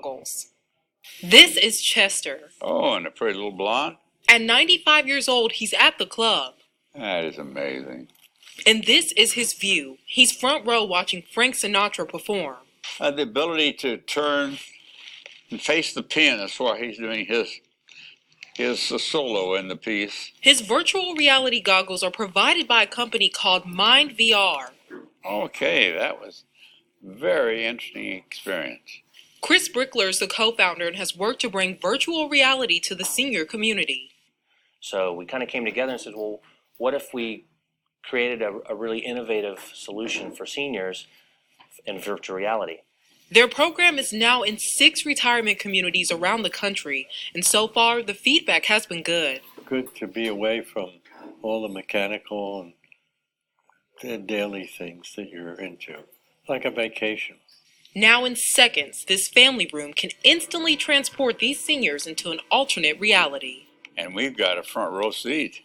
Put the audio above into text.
goggles. This is Chester. Oh, and a pretty little blonde? At 95 years old, he's at the club. That is amazing. And this is his view. He's front row watching Frank Sinatra perform. The ability to turn and face the pen is why he's doing his solo in the piece. His virtual reality goggles are provided by a company called Mind VR. Okay, that was a very interesting experience. Chris Brickler is the co-founder and has worked to bring virtual reality to the senior community. So we kind of came together and said, well, what if we created a really innovative solution for seniors in virtual reality? Their program is now in 6 retirement communities around the country, and so far the feedback has been good. Good to be away from all the mechanical and the daily things that you're into, like a vacation. Now in seconds, this family room can instantly transport these seniors into an alternate reality. And we've got a front row seat.